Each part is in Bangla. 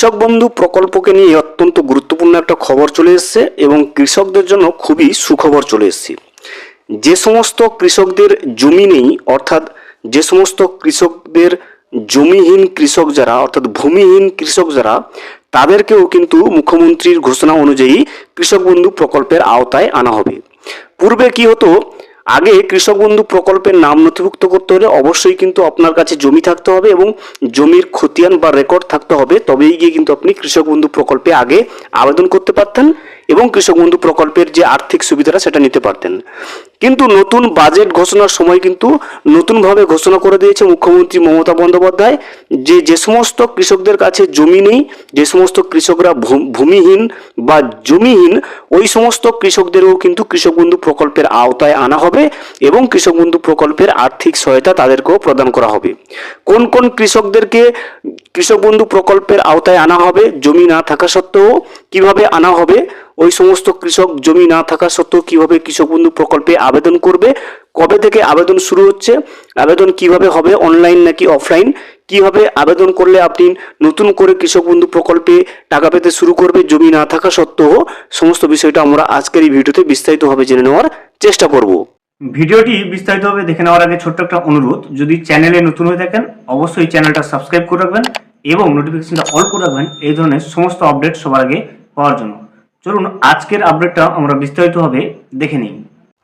কৃষক বন্ধু প্রকল্পকে নিয়ে অত্যন্ত গুরুত্বপূর্ণ একটা খবর চলে এসেছে এবং কৃষকদের জন্য খুবই সুখবর চলে এসেছে। যে সমস্ত কৃষকদের জমি নেই, অর্থাৎ যে সমস্ত কৃষকদের জমিহীন কৃষক যারা, অর্থাৎ ভূমিহীন কৃষক যারা, তাদেরকেও কিন্তু মুখ্যমন্ত্রীর ঘোষণা অনুযায়ী কৃষক বন্ধু প্রকল্পের আওতায় আনা হবে। পূর্বে কি হতো, আগে কৃষক বন্ধু প্রকল্পের নাম নথিভুক্ত করতে হলে অবশ্যই কিন্তু আপনার কাছে জমি থাকতে হবে এবং জমির খতিয়ান বা রেকর্ড থাকতে হবে, তবেই গিয়ে কিন্তু আপনি কৃষক বন্ধু প্রকল্পে আগে আবেদন করতে পারতেন এবং কৃষক বন্ধু প্রকল্পের যে আর্থিক সুবিধাটা সেটা নিতে পারতেন। কিন্তু নতুন বাজেট ঘোষণার সময় কিন্তু নতুনভাবে ঘোষণা করে দিয়েছে মুখ্যমন্ত্রী মমতা বন্দ্যোপাধ্যায় যে সমস্ত কৃষকদের কাছে জমি নেই, যে সমস্ত কৃষকরা ভূমিহীন বা জমিহীন, ওই সমস্ত কৃষকদেরও কিন্তু কৃষক বন্ধু প্রকল্পের আওতায় আনা হবে এবং কৃষক বন্ধু প্রকল্পের আর্থিক সহায়তা তাদেরকেও প্রদান করা হবে। কোন কোন কৃষকদেরকে কৃষক বন্ধু প্রকল্পের আওতায় আনা হবে জমি না থাকা সত্ত্বেও, কিভাবে আনা হবে, ওই সমস্ত কৃষক জমি না থাকা সত্ত্বেও কিভাবে কৃষক বন্ধু প্রকল্পে আবেদন করবে, কবে থেকে আবেদন শুরু হচ্ছে, আবেদন কিভাবে হবে, অনলাইন নাকি অফলাইন, কিভাবে আবেদন করলে আপনি নতুন করে কৃষক বন্ধু প্রকল্পে টাকা পেতে শুরু করবে জমি না থাকা সত্ত্বেও, সমস্ত বিষয়টা আমরা আজকের এই ভিডিওতে বিস্তারিতভাবে জেনে নেওয়ার চেষ্টা করব। ভিডিওটি বিস্তারিতভাবে দেখে নেওয়ার আগে ছোট্ট একটা অনুরোধ, যদি চ্যানেলে নতুন হয়ে থাকেন অবশ্যই চ্যানেলটা সাবস্ক্রাইব করে রাখবেন এবং নোটিফিকেশনটা অল করে রাখবেন এই ধরনের সমস্ত আপডেট সবার আগে পাওয়ার জন্য। চলুন আজকের আপডেটটা আমরা বিস্তারিতভাবে দেখে নিই।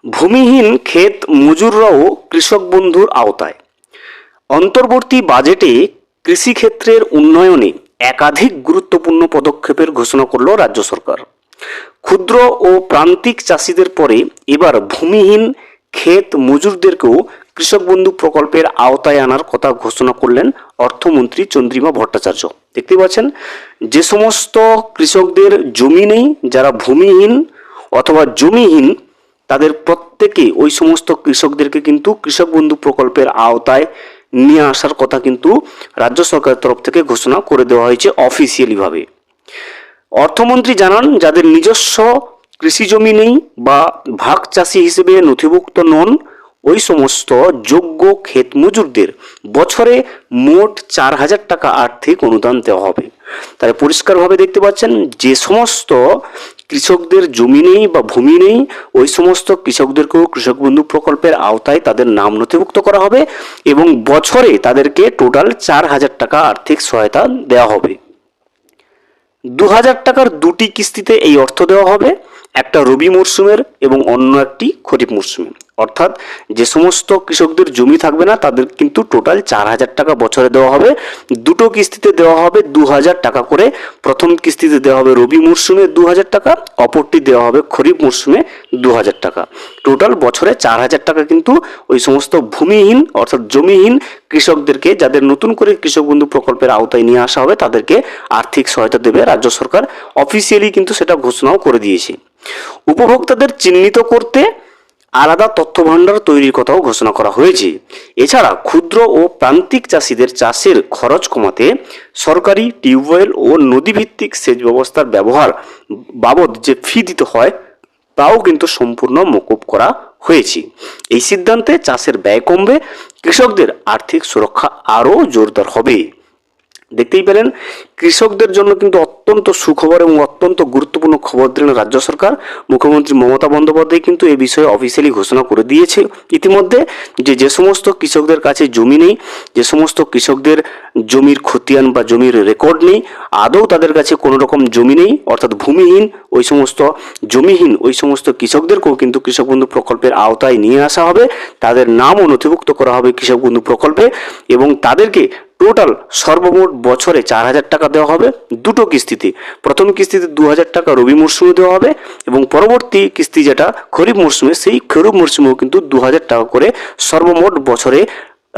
ভূমিহীন ক্ষেত মজুররাও কৃষক বন্ধুর আওতায়। অন্তর্বর্তী বাজেটে কৃষিক্ষেত্রের উন্নয়নে একাধিক গুরুত্বপূর্ণ পদক্ষেপের ঘোষণা করল রাজ্য সরকার। ক্ষুদ্র ও প্রান্তিক চাষিদের পরে এবার ভূমিহীন ক্ষেত মজুরদেরকেও কৃষক বন্ধু প্রকল্পের আওতায় আনার কথা ঘোষণা করলেন অর্থমন্ত্রী চন্দ্রিমা ভট্টাচার্য। দেখতে পাচ্ছেন, যে সমস্ত কৃষকদের জমি নেই, যারা ভূমিহীন অথবা জমিহীন, তাদের প্রত্যেকে ওই সমস্ত কৃষকদেরকে কিন্তু কৃষক বন্ধু প্রকল্পের আওতায় নিয়ে আসার কথা কিন্তু রাজ্য সরকারের তরফ থেকে ঘোষণা করে দেওয়া হয়েছে অফিসিয়ালিভাবে। অর্থমন্ত্রী জানান, যাদের নিজস্ব কৃষি জমি নেই বা ভাগ চাষি হিসেবে নথিভুক্ত নন, ওই সমস্ত যোগ্য ক্ষেত মজুরদের বছরে মোট 4,000 টাকা আর্থিক অনুদান দেওয়া হবে। তাই পরিষ্কারভাবে দেখতে পাচ্ছেন, যে সমস্ত কৃষকদের জমি নেই বা ভূমি নেই, ওই সমস্ত কৃষকদেরকেও কৃষক বন্ধু প্রকল্পের আওতায় তাদের নাম নথিভুক্ত করা হবে এবং বছরে তাদেরকে টোটাল 4,000 টাকা আর্থিক সহায়তা দেওয়া হবে। 2,000 টাকার দুটি কিস্তিতে এই অর্থ দেওয়া হবে, একটা রবি মরশুমের এবং অন্য একটি খরিফ মরশুমে। অর্থাৎ যে সমস্ত কৃষকদের জমি থাকবে না তাদের কিন্তু টোটাল 4,000 টাকা বছরে দেওয়া হবে। দুটো কিস্তিতে দেওয়া হবে 2,000 টাকা করে। প্রথম কিস্তিতে দেওয়া হবে রবি মরশুমে 2,000 টাকা, অপরটি দেওয়া হবে খরিফ মরশুমে 2,000 টাকা। টোটাল বছরে 4,000 টাকা কিন্তু ওই সমস্ত ভূমিহীন অর্থাৎ জমিহীন কৃষকদেরকে, যাদের নতুন করে কৃষক বন্ধু প্রকল্পের আওতায় নিয়ে আসা হবে, তাদেরকে আর্থিক সহায়তা দেবে রাজ্য সরকার। অফিসিয়ালি কিন্তু সেটা ঘোষণাও করে দিয়েছে। উপভোক্তাদের চিহ্নিত করতে আলাদা তথ্য ভাণ্ডার তৈরির কথাও ঘোষণা করা হয়েছে। এছাড়া ক্ষুদ্র ও প্রান্তিক চাষিদের চাষের খরচ কমাতে সরকারি টিউবওয়েল ও নদীভিত্তিক সেচ ব্যবস্থার ব্যবহার বাবদ যে ফি দিতে হয় তাও কিন্তু সম্পূর্ণ মকুব করা হয়েছে। এই সিদ্ধান্তে চাষের ব্যয় কমবে, কৃষকদের আর্থিক সুরক্ষা আরও জোরদার হবে। দেখতেই পেলেন, কৃষকদের জন্য কিন্তু অত্যন্ত সুখবর এবং অত্যন্ত গুরুত্বপূর্ণ খবর দিলেন রাজ্য সরকার। মুখ্যমন্ত্রী মমতা বন্দ্যোপাধ্যায় কিন্তু এ বিষয়ে অফিসিয়ালি ঘোষণা করে দিয়েছে ইতিমধ্যে যে সমস্ত কৃষকদের কাছে জমি নেই, যে সমস্ত কৃষকদের জমির খতিয়ান বা জমির রেকর্ড নেই, আদৌ তাদের কাছে কোনো রকম জমি নেই, অর্থাৎ ভূমিহীন ওই সমস্ত জমিহীন ওই সমস্ত কৃষকদেরকেও কিন্তু কৃষক বন্ধু প্রকল্পের আওতায় নিয়ে আসা হবে। তাদের নামও নথিভুক্ত করা হবে কৃষক বন্ধু প্রকল্পে এবং তাদেরকে টোটাল সর্বমোট বছরে 4,000 টাকা দেওয়া হবে দুটো কিস্তিতে। প্রথম কিস্তিতে 2,000 টাকা রবি মরশুমে দেওয়া হবে এবং পরবর্তী কিস্তি যেটা খরিফ মরশুমে, সেই খরিফ মরশুমেও কিন্তু 2,000 টাকা করে সর্বমোট বছরে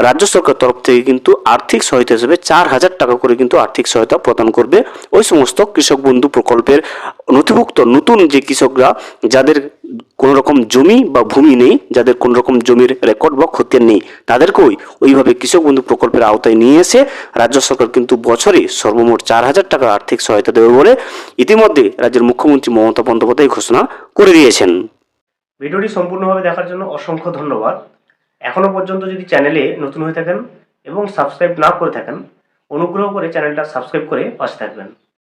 রাজ্য সরকার তরফ থেকে কিন্তু আর্থিক সহায়তা হিসেবে 4,000 টাকা করে কিন্তু আর্থিক সহায়তা প্রদান করবে ওই সমস্ত কৃষক বন্ধু প্রকল্পের নথিভুক্ত নতুন যে কৃষকরা, যাদের কোনো রকম জমি বা ভূমি নেই, যাদের কোনো রকম জমির রেকর্ড বা খতিয়ান নেই, তাদেরকে ওইভাবে কৃষক বন্ধু প্রকল্পের আওতায় নিয়ে এসে রাজ্য সরকার কিন্তু বছরে সর্বমোট 4,000 টাকা আর্থিক সহায়তা দেবে বলে ইতিমধ্যে রাজ্যের মুখ্যমন্ত্রী মমতা বন্দ্যোপাধ্যায় ঘোষণা করে দিয়েছেন। ভিডিওটি সম্পূর্ণভাবে দেখার জন্য অসংখ্য ধন্যবাদ। এখনও পর্যন্ত যদি চ্যানেলে নতুন হয়ে থাকেন এবং সাবস্ক্রাইব না করে থাকেন, অনুগ্রহ করে চ্যানেলটা সাবস্ক্রাইব করে পাশে থাকবেন।